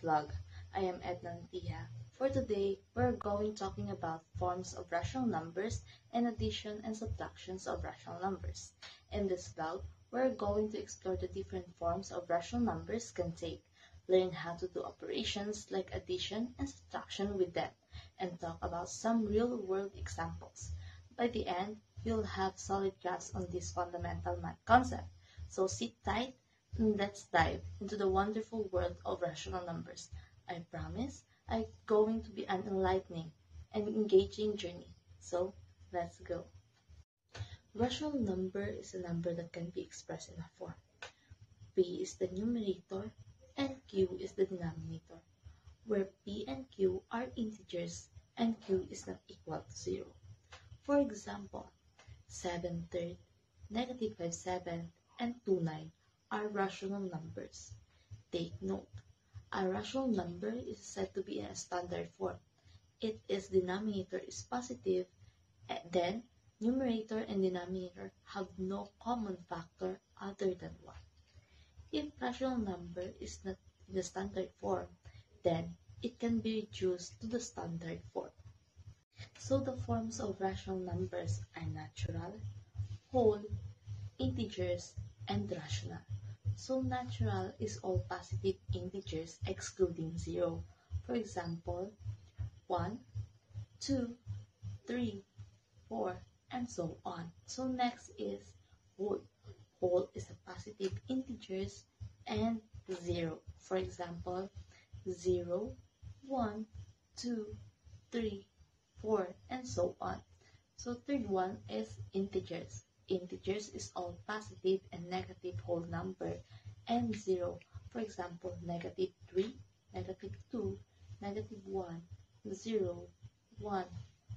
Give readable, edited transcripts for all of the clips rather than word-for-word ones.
vlog. I am Edna Tia. For today, we're going talking about forms of rational numbers and addition and subtractions of rational numbers. In this vlog, we're going to explore the different forms of rational numbers can take, learn how to do operations like addition and subtraction with them, and talk about some real-world examples. By the end, you'll have solid grasp on this fundamental math concept. So sit tight and let's dive into the wonderful world of rational numbers. I promise it's going to be an enlightening and engaging journey. So let's go. Rational number is a number that can be expressed in a form. P is the numerator and Q is the denominator, where P and Q are integers and Q is not equal to 0. For example, 7/3, -5/7, and 2/9 are rational numbers. Take note, a rational number is said to be in a standard form. Its denominator is positive, and then numerator and denominator have no common factor other than 1. If rational number is not in the standard form, then it can be reduced to the standard form. So the forms of rational numbers are natural, whole, integers, and rational. So natural is all positive integers excluding 0. For example, 1, 2, 3, 4, and so on. So next is whole. Whole is a positive integers and 0. For example, 0, 1, 2, 3, 4, and so on. So third one is integers. Integers is all positive and negative whole number and 0. For example, -3, -2, -1, 0, 1,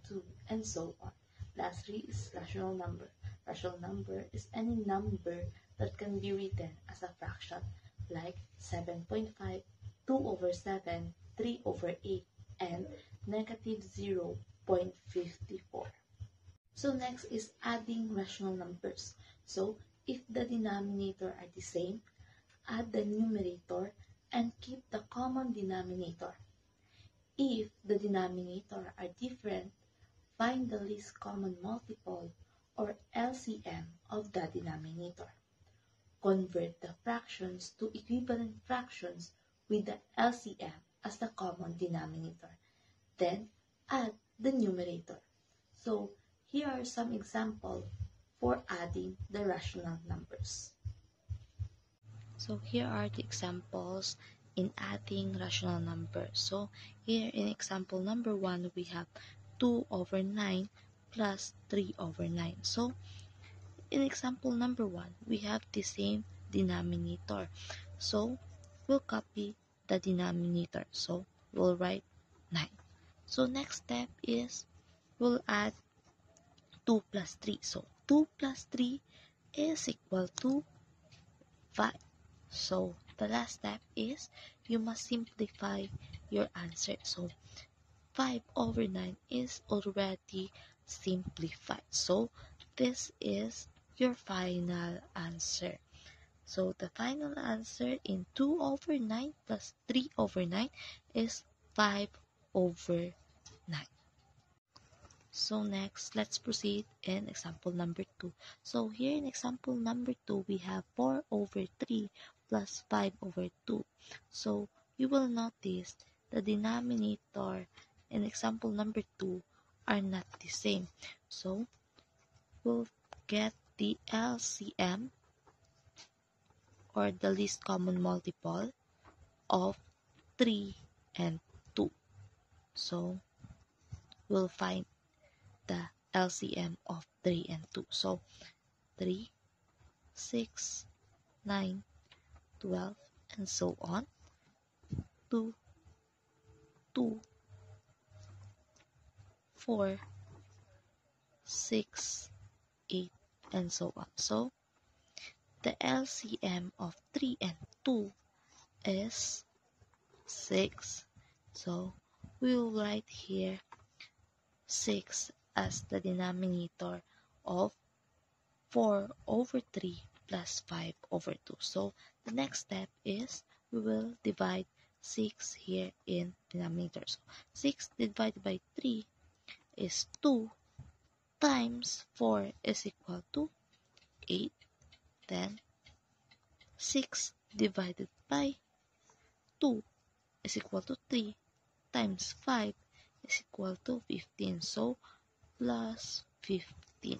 2, and so on. Lastly is rational number. Rational number is any number that can be written as a fraction, like 7.5, 2/7, 3/8, and -0.54. So next is adding rational numbers. So if the denominator are the same, add the numerator and keep the common denominator. If the denominator are different, find the least common multiple or LCM of the denominator. Convert the fractions to equivalent fractions with the LCM as the common denominator. Then add the numerator. So here are some examples for adding the rational numbers. So here are the examples in adding rational numbers. So here in example number 1, we have 2/9 plus 3/9. So in example number 1, we have the same denominator. So we'll copy the denominator. So we'll write 9. So next step is we'll add 2 plus 3. So 2 plus 3 is equal to 5. So the last step is you must simplify your answer. So 5/9 is already simplified. So this is your final answer. So the final answer in 2/9 plus 3/9 is 5/9. So next, let's proceed in example number 2. So here in example number 2, we have 4/3 plus 5/2. So you will notice the denominator in example number 2 are not the same. So we'll get the LCM or the least common multiple of 3 and 2. So we'll find the LCM of 3 and 2. So 3, 6, 9, 12, and so on. 2, 2, 4, 6, 8, and so on. So the LCM of 3 and 2 is 6. So we will write here 6 as the denominator of 4/3 plus 5/2. So the next step is we will divide 6 here in denominator. So 6 divided by 3 is 2 times 4 is equal to 8. Then 6 divided by 2 is equal to 3 times 5 is equal to 15. So plus 15.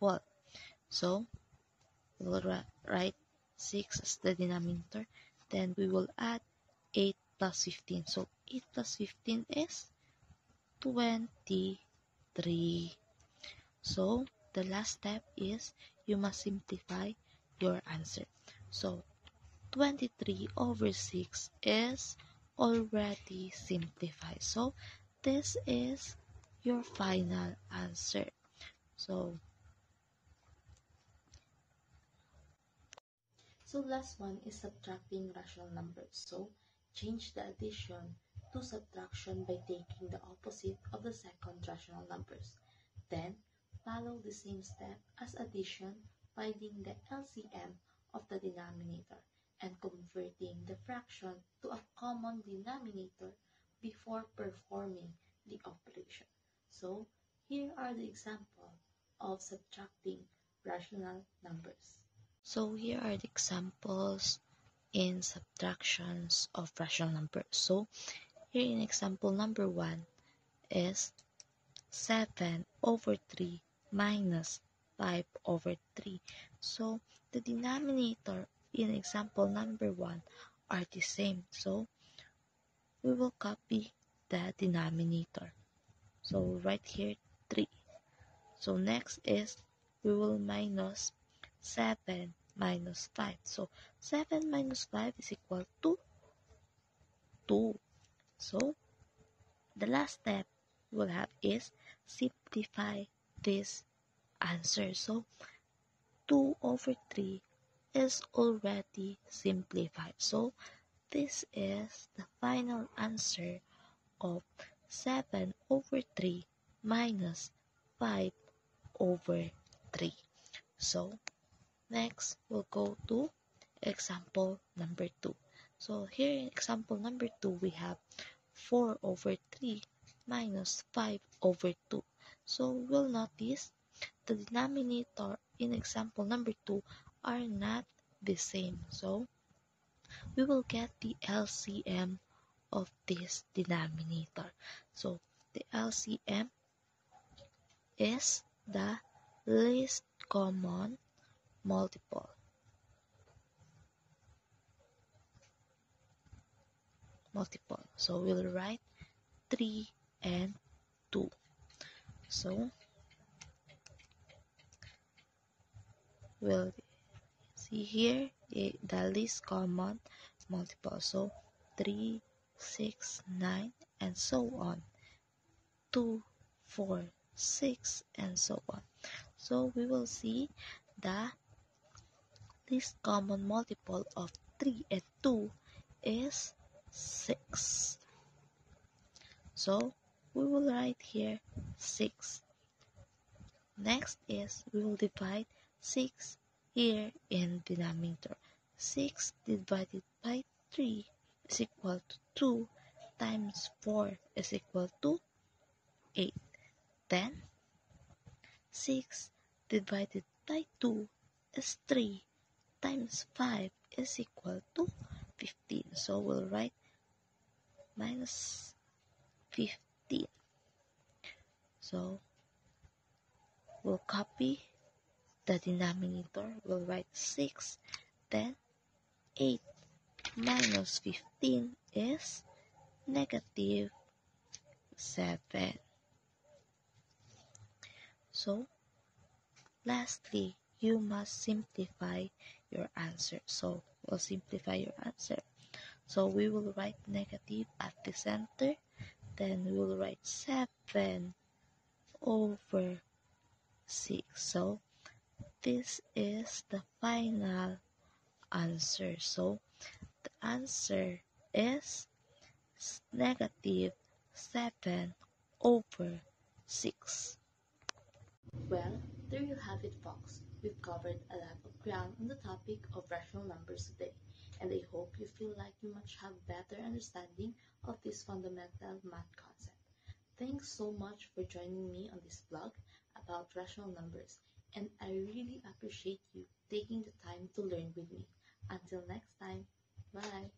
Well, so we will write 6 as the denominator. Then we will add 8 plus 15. So 8 plus 15 is 23. So the last step is you must simplify your answer. So 23 over 6 is already simplified. So this is your final answer. So last one is subtracting rational numbers. So change the addition to subtraction by taking the opposite of the second rational numbers. Then follow the same step as addition, finding the LCM of the denominator and converting the fraction to a common denominator before performing the operation. So here are the examples of subtracting rational numbers. So here are the examples in subtractions of rational numbers. So here in example number 1 is 7 over 3 minus 5 over 3. So the denominator in example number 1 are the same. So we will copy the denominator. So right here 3. So next is we will minus 7 minus 5. So 7 minus 5 is equal to 2. So the last step we'll have is simplify this answer. So 2 over 3 is already simplified. So this is the final answer of 7 over 3 minus 5 over 3. So next we'll go to example number 2. So here in example number 2 we have 4 over 3 minus 5 over 2. So we'll notice the denominator in example number 2 are not the same. So we will get the LCM of this denominator. So the LCM is the least common multiple. So we'll write 3 and 2. So we'll see here the least common multiple. So 3, 6, 9, and so on. 2, 4, 6, and so on. So we will see the least common multiple of 3 and 2 is 6. So we will write here 6. Next is we will divide 6 here in denominator. 6 divided by 3 is equal to 2 times 4 is equal to 8. Then 6 divided by 2 is 3 times 5 is equal to 15. So we'll write minus 15. So we'll copy the denominator. We'll write 6. Then 8 minus 15 is negative 7. So lastly, you must simplify your answer. So we'll simplify your answer. So we will write negative at the center. Then we will write 7 over 6. So this is the final answer. So the answer is negative 7 over 6. Well, there you have it, folks. We've covered a lot of ground on the topic of rational numbers today. and I hope you feel like you much have better understanding of this fundamental math concept. Thanks so much for joining me on this vlog about rational numbers, and I really appreciate you taking the time to learn with me. Until next time, bye!